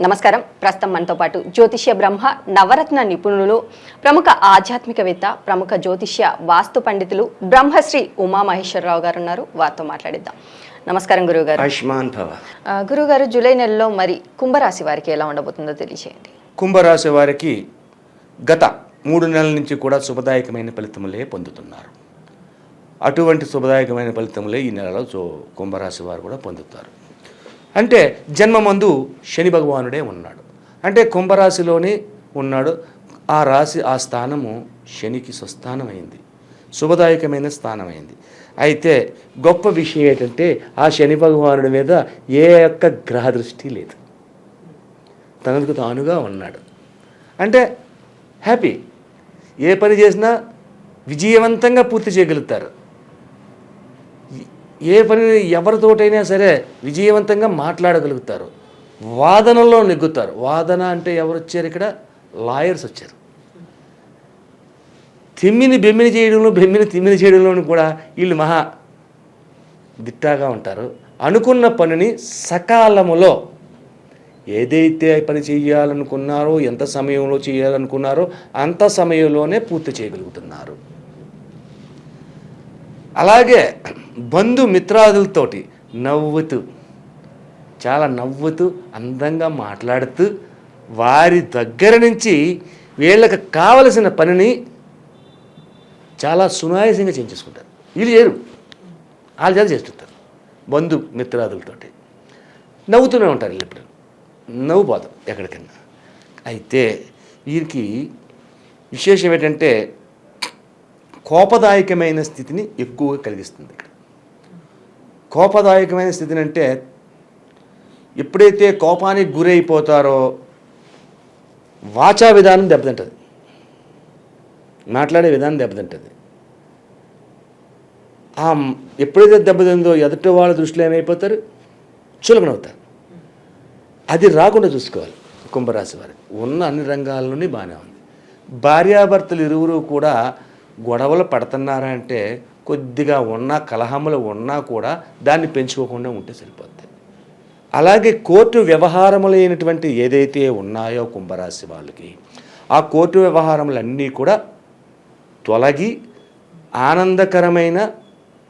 నమస్కారం. ప్రస్తుతం మనతో పాటు జ్యోతిష్య బ్రహ్మ నవరత్న నిపుణులు, ప్రముఖ ఆధ్యాత్మికవేత్త, ప్రముఖ జ్యోతిష్య వాస్తు పండితులు బ్రహ్మశ్రీ ఉమామహేశ్వరరావు గారు ఉన్నారు. వారితో మాట్లాడిద్దాం. నమస్కారం గురువుగారు. ఆయుష్మాన్ భవ. గురువుగారు, జూలై నెలలో మరి కుంభరాశి వారికి ఎలా ఉండబోతుందో తెలియజేయండి. కుంభరాశి వారికి గత 3 నెలల నుంచి కూడా శుభదాయకమైన ఫలితములే పొందుతున్నారు. అటువంటి శుభదాయకమైన ఫలితములే ఈ నెలలో కుంభరాశి వారు కూడా పొందుతారు. అంటే జన్మమందు శని భగవానుడే ఉన్నాడు. అంటే కుంభరాశిలోనే ఉన్నాడు. ఆ రాశి, ఆ స్థానము శనికి స్వస్థానమైంది, శుభదాయకమైన స్థానమైంది. అయితే గొప్ప విషయం ఏంటంటే ఆ శని భగవానుడి మీద ఏ యొక్క గ్రహ దృష్టి లేదు, తనకు తానుగా ఉన్నాడు. అంటే హ్యాపీ, ఏ పని చేసినా విజయవంతంగా పూర్తి చేయగలుగుతారు. ఏ పని ఎవరితోటైనా సరే విజయవంతంగా మాట్లాడగలుగుతారు. వాదనలో నెగ్గుతారు. వాదన అంటే ఎవరు వచ్చారు ఇక్కడ? లాయర్స్ వచ్చారు. తిమ్మిని బెమ్మిని చేయడంలో, బెమ్మిని తిమ్మిని చేయడంలోనూ కూడా వీళ్ళు మహా దిట్టాగా ఉంటారు. అనుకున్న పనిని సకాలములో ఏదైతే పని చేయాలనుకున్నారో, ఎంత సమయంలో చేయాలనుకున్నారో అంత సమయంలోనే పూర్తి చేయగలుగుతున్నారు. అలాగే బంధుమిత్రాదులతోటి నవ్వుతూ, చాలా నవ్వుతూ, అందంగా మాట్లాడుతూ వారి దగ్గర నుంచి వీళ్ళకి కావలసిన పనిని చాలా సునాయాసంగా చేయించేసుకుంటారు. వీళ్ళు చేయరు, వాళ్ళు చేత చేస్తుంటారు. బంధుమిత్రాదులతోటి నవ్వుతూనే ఉంటారు. వీళ్ళు ఎప్పుడు నవ్వుపోతాం ఎక్కడికన్నా. అయితే వీరికి విశేషం ఏంటంటే కోపదాయకమైన స్థితిని ఎక్కువగా కలిగిస్తుంది. ఇక్కడ కోపదాయకమైన స్థితిని అంటే ఎప్పుడైతే కోపానికి గురైపోతారో వాచా విధానం దెబ్బతింటుంది, మాట్లాడే విధానం దెబ్బతింటుంది. ఎప్పుడైతే దెబ్బతిందో ఎదుటి వాళ్ళ దృష్టిలో ఏమైపోతారు? చులకనవుతారు. అది రాకుండా చూసుకోవాలి. కుంభరాశి వారికి ఉన్న అన్ని రంగాల్లోనే బాగానే ఉంది. భార్యాభర్తలు ఇరువురు కూడా గొడవలు పడుతున్నారా అంటే కొద్దిగా ఉన్నా, కలహములు ఉన్నా కూడా దాన్ని పెంచుకోకుండా ఉంటే సరిపోద్ది. అలాగే కోర్టు వ్యవహారములైనటువంటి ఏదైతే ఉన్నాయో కుంభరాశి వాళ్ళకి, ఆ కోర్టు వ్యవహారములన్నీ కూడా తొలగి ఆనందకరమైన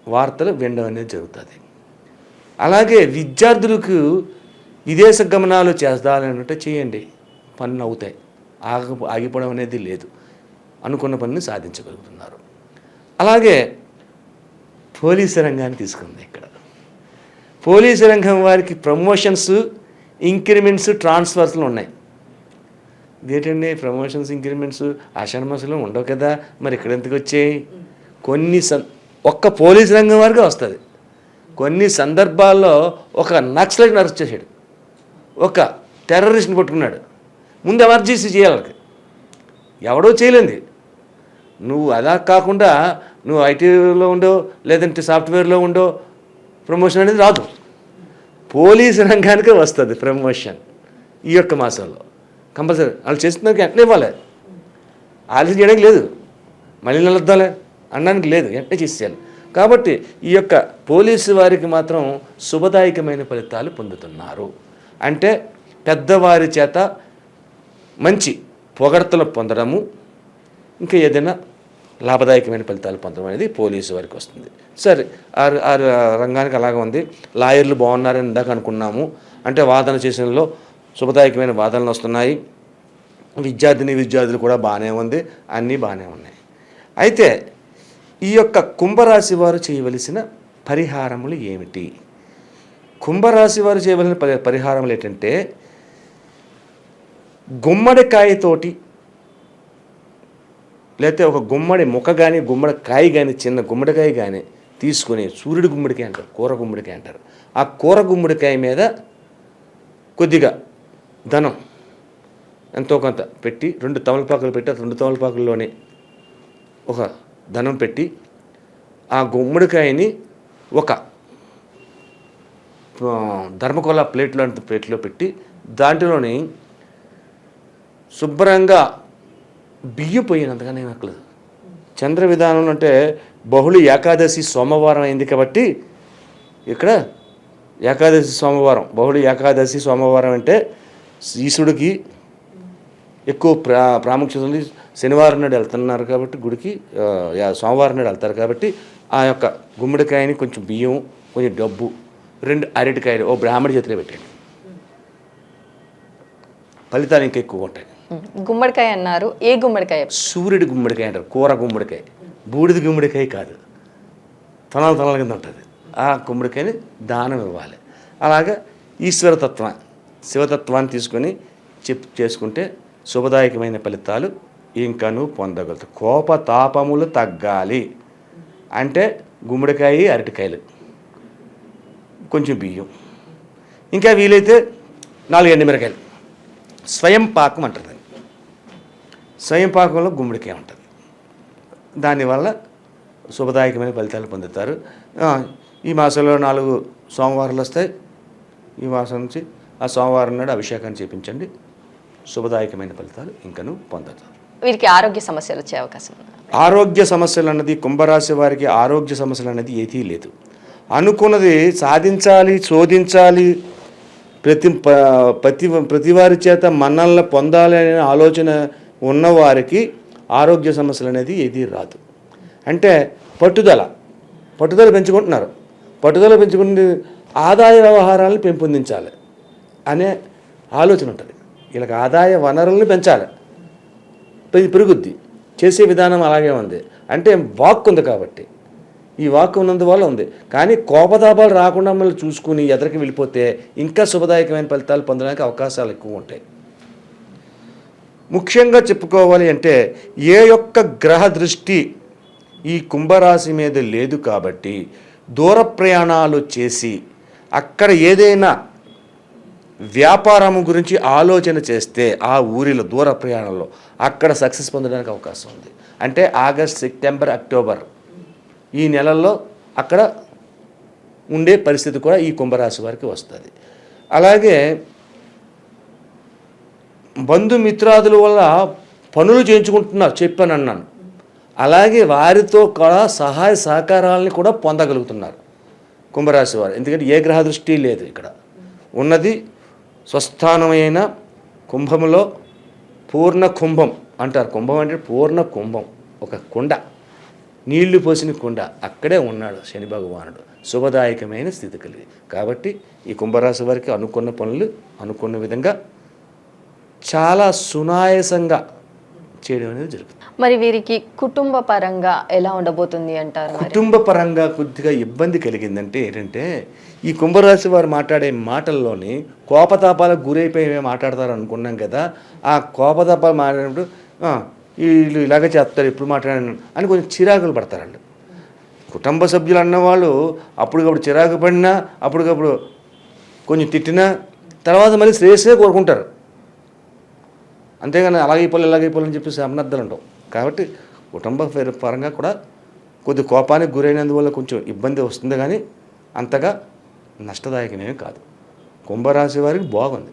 వార్తలు వినడం అనేది జరుగుతుంది. అలాగే విద్యార్థులకు విదేశ గమనాలు చేద్దామన్నట్టు చేయండి, పనులు అవుతాయి. ఆగిపోవడం అనేది లేదు. అనుకున్న పనిని సాధించగలుగుతున్నారు. అలాగే పోలీసు రంగాన్ని తీసుకుంది. ఇక్కడ పోలీసు రంగం వారికి ప్రమోషన్స్, ఇంక్రిమెంట్స్, ట్రాన్స్ఫర్స్లు ఉన్నాయి. ఇదేంటండి ప్రమోషన్స్, ఇంక్రిమెంట్స్ ఆషాఢ మాసంలో ఉండవు కదా, మరి ఇక్కడ ఎందుకు వచ్చాయి? ఒక్క పోలీసు రంగం వారికి వస్తుంది. కొన్ని సందర్భాల్లో ఒక నక్సలైట్ అరెస్ట్ చేశాడు, ఒక టెర్రరిస్ట్ని పట్టుకున్నాడు. ముందు ఎమర్జెన్సీ చేయాలి, ఎవడో చేయలేంది. నువ్వు అలా కాకుండా నువ్వు ఐటీలో ఉండో లేదంటే సాఫ్ట్వేర్లో ఉండో ప్రమోషన్ అనేది రాదు. పోలీసు రంగానికే వస్తుంది ప్రమోషన్ ఈ యొక్క మాసంలో కంపల్సరీ. వాళ్ళు చేస్తున్నకి వెంటనే ఇవ్వాలి, ఆలస్యం చేయడానికి లేదు, మళ్ళీ నిలద్దాలే అనడానికి లేదు, వెంటనే చేసేయాలి. కాబట్టి ఈ యొక్క పోలీసు వారికి మాత్రం శుభదాయకమైన ఫలితాలు పొందుతున్నారు. అంటే పెద్దవారి చేత మంచి పొగడ్తలు పొందడము, ఇంకా ఏదైనా లాభదాయకమైన ఫలితాలు పొందడం అనేది పోలీసు వారికి వస్తుంది. సరే, ఆ రంగానికి అలాగే ఉంది. లాయర్లు బాగున్నారని ఇందాక అనుకున్నాము. అంటే వాదన చేసినలో శుభదాయకమైన వాదనలు వస్తున్నాయి. విద్యార్థులు కూడా బాగానే ఉంది, అన్నీ బాగానే ఉన్నాయి. అయితే ఈ యొక్క కుంభరాశి వారు చేయవలసిన పరిహారములు ఏమిటి? కుంభరాశి వారు చేయవలసిన పరిహారములు ఏంటంటే గుమ్మడికాయతోటి, లేకపోతే ఒక గుమ్మడి మొక్క కానీ, గుమ్మడికాయ కానీ, చిన్న గుమ్మడికాయ కానీ తీసుకొని, సూర్యుడి గుమ్మడికాయ అంటారు, కూర గుమ్మడికాయ అంటారు, ఆ కూర గుమ్మడికాయ మీద కొద్దిగా ధనం ఎంతో కొంత పెట్టి, 2 తమలపాకులు పెట్టి, 2 తమలపాకుల్లోనే ఒక ధనం పెట్టి, ఆ గుమ్మడికాయని ఒక ధర్మకోల ప్లేట్లో పెట్టి, దాంట్లోని శుభ్రంగా బియ్యం పోయినంతగానే నక్కలేదు. చంద్ర విధానం అంటే బహుళ ఏకాదశి సోమవారం అయింది కాబట్టి ఇక్కడ ఏకాదశి సోమవారం, బహుళ ఏకాదశి సోమవారం అంటే ఈశ్వరుడికి ఎక్కువ ప్రాముఖ్యత ఉంది. శనివారం నాడు వెళ్తున్నారు కాబట్టి గుడికి, సోమవారం నాడు వెళ్తారు కాబట్టి ఆ యొక్క గుమ్మడికాయని కొంచెం బియ్యం, కొంచెం డబ్బు, 2 అరటికాయలు ఓ బ్రాహ్మడి చేతిలో పెట్టండి. ఫలితాలు ఇంకా ఎక్కువ ఉంటాయి. గుమ్మడికాయ అన్నారు, ఏ గుమ్మడికాయ? సూర్యుడి గుమ్మడికాయ అంటారు, కూర గుమ్మడికాయ, బూడిద గుమ్మడికాయ కాదు, తొనల కింద ఉంటుంది. ఆ గుమ్మడికాయని దానం ఇవ్వాలి. అలాగా ఈశ్వరతత్వం, శివతత్వాన్ని తీసుకొని చేసుకుంటే శుభదాయకమైన ఫలితాలు ఇంకను పొందగలుగుతారు. కోపతాపములు తగ్గాలి అంటే గుమ్మడికాయ, అరటికాయలు, కొంచెం బియ్యం, ఇంకా వీలైతే 4 ఎండుమిరకాయలు, స్వయం పాకం అంటారు. స్వయం పాకంలో గుమ్మడికాయ ఉంటుంది. దానివల్ల శుభదాయకమైన ఫలితాలు పొందుతారు. ఈ మాసంలో 4 సోమవారాలు వస్తాయి. ఈ మాసం నుంచి ఆ సోమవారం నాడు అభిషేకాన్ని చేయించండి. శుభదాయకమైన ఫలితాలు ఇంకను పొందుతారు. వీరికి ఆరోగ్య సమస్యలు వచ్చే అవకాశం ఉంది? ఆరోగ్య సమస్యలు అన్నది కుంభరాశి వారికి ఆరోగ్య సమస్యలు అనేది ఏదీ లేదు. అనుకున్నది సాధించాలి, శోధించాలి, ప్రతి వారి చేత మన్నలను పొందాలి అనే ఆలోచన ఉన్నవారికి ఆరోగ్య సమస్యలు అనేది ఏదీ రాదు. అంటే పట్టుదల పెంచుకుంటున్నారు. పట్టుదల పెంచుకుని ఆదాయ వ్యవహారాలను పెంపొందించాలి అనే ఆలోచన ఉంటుంది. వీళ్ళకి ఆదాయ వనరులను పెంచాలి, పెరుగుద్ది. చేసే విధానం అలాగే ఉంది. అంటే వాక్ ఉంది కాబట్టి, ఈ వాక్ ఉన్నందువల్ల ఉంది. కానీ కోపతాపాలు రాకుండా మళ్ళీ చూసుకుని ఎదరికి వెళ్ళిపోతే ఇంకా శుభదాయకమైన ఫలితాలు పొందడానికి అవకాశాలు ఎక్కువ ఉంటాయి. ముఖ్యంగా చెప్పుకోవాలి అంటే ఏ యొక్క గ్రహ దృష్టి ఈ కుంభరాశి మీద లేదు కాబట్టి దూర ప్రయాణాలు చేసి అక్కడ ఏదైనా వ్యాపారం గురించి ఆలోచన చేస్తే ఆ ఊరిలో దూర ప్రయాణంలో అక్కడ సక్సెస్ పొందడానికి అవకాశం ఉంది. అంటే ఆగస్ట్, సెప్టెంబర్, అక్టోబర్ ఈ నెలల్లో అక్కడ ఉండే పరిస్థితి కూడా ఈ కుంభరాశి వారికి వస్తుంది. అలాగే బంధుమిత్రాదుల వల్ల పనులు చేయించుకుంటున్నారు, చెప్పానన్నాను. అలాగే వారితో కూడా సహాయ సహకారాలని కూడా పొందగలుగుతున్నారు కుంభరాశి వారు. ఎందుకంటే ఏ గ్రహ దృష్టి లేదు ఇక్కడ. ఉన్నది స్వస్థానమైన కుంభంలో పూర్ణ కుంభం అంటారు. కుంభం అంటే పూర్ణ కుంభం, ఒక కుండ, నీళ్లు పోసిన కుండ, అక్కడే ఉన్నాడు శని భగవానుడు. శుభదాయకమైన స్థితి కలిగి కాబట్టి ఈ కుంభరాశి వారికి అనుకున్న పనులు అనుకున్న విధంగా చాలా సునాయాసంగా చేయడం అనేది జరుగుతుంది. మరి వీరికి కుటుంబ పరంగా ఎలా ఉండబోతుంది అంటారు? కుటుంబ పరంగా కొద్దిగా ఇబ్బంది కలిగిందంటే ఏంటంటే ఈ కుంభరాశి వారు మాట్లాడే మాటల్లోని కోపతాపాలకు గురైపోయి మాట్లాడతారు అనుకున్నాం కదా. ఆ కోపతాపాలు మాట్లాడినప్పుడు వీళ్ళు ఇలాగే చేస్తారు, ఎప్పుడు మాట్లాడాను అని కొంచెం చిరాకులు పడతారండి. కుటుంబ సభ్యులు అన్నవాళ్ళు అప్పటికప్పుడు చిరాకు పడినా, అప్పటికప్పుడు కొంచెం తిట్టినా తర్వాత మళ్ళీ శ్రేయస్సే కోరుకుంటారు. అంతేగాని అలాగే ఇలాగైపోవాలని చెప్పేసి అమనర్థాలు ఉండవు. కాబట్టి కుటుంబ పరంగా కూడా కొద్ది కోపానికి గురైనందువల్ల కొంచెం ఇబ్బంది వస్తుంది, కానీ అంతగా నష్టదాయకమేమీ కాదు. కుంభరాశి వారికి బాగుంది.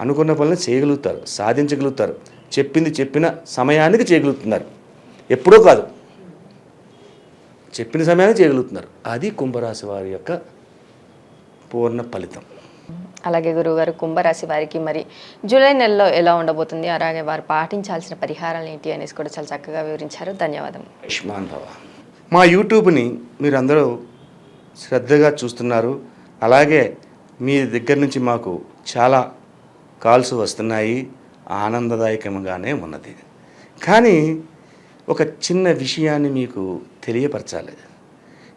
అనుకున్న పనులు చేయగలుగుతారు, సాధించగలుగుతారు. చెప్పింది చెప్పిన సమయానికి చేయగలుగుతున్నారు. ఎప్పుడో కాదు, చెప్పిన సమయానికి చేయగలుగుతున్నారు. అది కుంభరాశి వారి యొక్క పూర్ణ ఫలితం. అలాగే గురువుగారు, కుంభరాశి వారికి మరి జూలై నెలలో ఎలా ఉండబోతుంది, అలాగే వారు పాటించాల్సిన పరిహారాలు ఏంటి అనేసి కూడా చాలా చక్కగా వివరించారు. ధన్యవాదం. ఆయుష్మాన్ భవ. మా యూట్యూబ్ని మీరు అందరూ శ్రద్ధగా చూస్తున్నారు. అలాగే మీ దగ్గర నుంచి మాకు చాలా కాల్స్ వస్తున్నాయి, ఆనందదాయకంగానే ఉన్నది. కానీ ఒక చిన్న విషయాన్ని మీకు తెలియపరచాలి.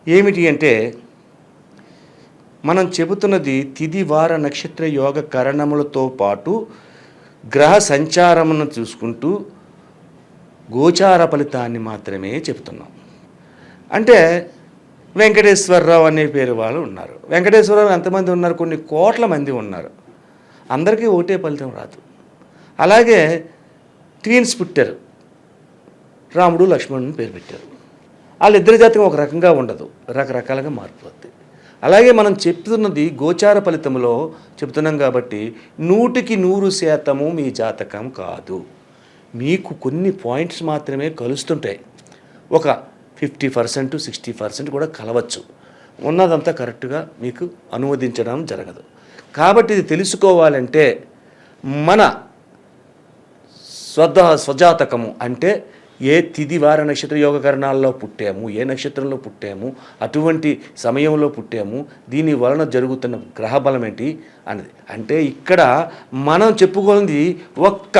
ఏమిటి అంటే మనం చెబుతున్నది తిథి వార నక్షత్ర యోగ కరణములతో పాటు గ్రహ సంచారమును చూసుకుంటూ గోచార ఫలితాన్ని మాత్రమే చెబుతున్నాం. అంటే వెంకటేశ్వరరావు అనే పేరు వాళ్ళు ఉన్నారు. వెంకటేశ్వరరావు ఎంతమంది ఉన్నారు? కొన్ని కోట్ల మంది ఉన్నారు. అందరికీ ఒకటే ఫలితం రాదు. అలాగే ట్విన్స్ పుట్టారు, రాముడు లక్ష్మణుని పేరు పెట్టారు. వాళ్ళిద్దరి జాతకం ఒక రకంగా ఉండదు, రకరకాలుగా మారిపోద్ది. అలాగే మనం చెప్తున్నది గోచార ఫలితంలో చెప్తున్నాం కాబట్టి 100% మీ జాతకం కాదు. మీకు కొన్ని పాయింట్స్ మాత్రమే కలుస్తుంటాయి. ఒక 50%, 60% కూడా కలవచ్చు. ఉన్నదంతా కరెక్ట్గా మీకు అనువదించడం జరగదు. కాబట్టి ఇది తెలుసుకోవాలంటే మన స్వజాతకము అంటే ఏ తిథి వార నక్షత్ర యోగకరణాల్లో పుట్టాము, ఏ నక్షత్రంలో పుట్టాము, అటువంటి సమయంలో పుట్టాము, దీని వలన జరుగుతున్న గ్రహబలం ఏంటి అన్నది. అంటే ఇక్కడ మనం చెప్పుకోనిది ఒక్క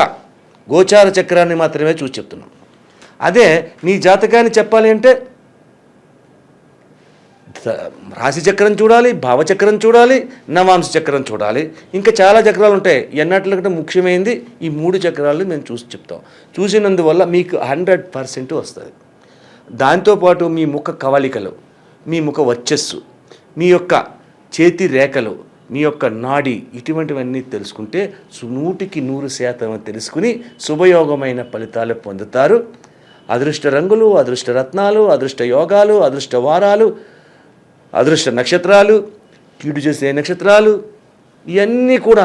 గోచార చక్రాన్ని మాత్రమే చూసి చెప్తున్నాం. అదే నీ జాతకాన్ని చెప్పాలి అంటే రాశి చక్రం చూడాలి, భావచక్రం చూడాలి, నవాంశ చక్రం చూడాలి, ఇంకా చాలా చక్రాలు ఉంటాయి. ఎన్నట్లకంటే ముఖ్యమైనది ఈ 3 చక్రాలు మేము చూసి చెప్తాం. చూసినందువల్ల మీకు 100% వస్తుంది. దాంతోపాటు మీ ముఖ కవళికలు, మీ ముఖ వర్చస్సు, మీ యొక్క చేతి రేఖలు, మీ యొక్క నాడి, ఇటువంటివన్నీ తెలుసుకుంటే 100% తెలుసుకుని శుభయోగమైన ఫలితాలు పొందుతారు. అదృష్ట రంగులు, అదృష్ట రత్నాలు, అదృష్ట యోగాలు, అదృష్ట వారాలు, అదృష్ట నక్షత్రాలు, కీడు చేసే నక్షత్రాలు, ఇవన్నీ కూడా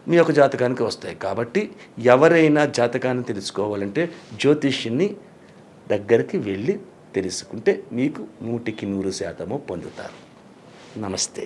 మీ యొక్క జాతకానికి వస్తాయి. కాబట్టి ఎవరైనా జాతకాన్ని తెలుసుకోవాలంటే జ్యోతిష్యుని దగ్గరికి వెళ్ళి తెలుసుకుంటే మీకు 100% పొందుతారు. నమస్తే.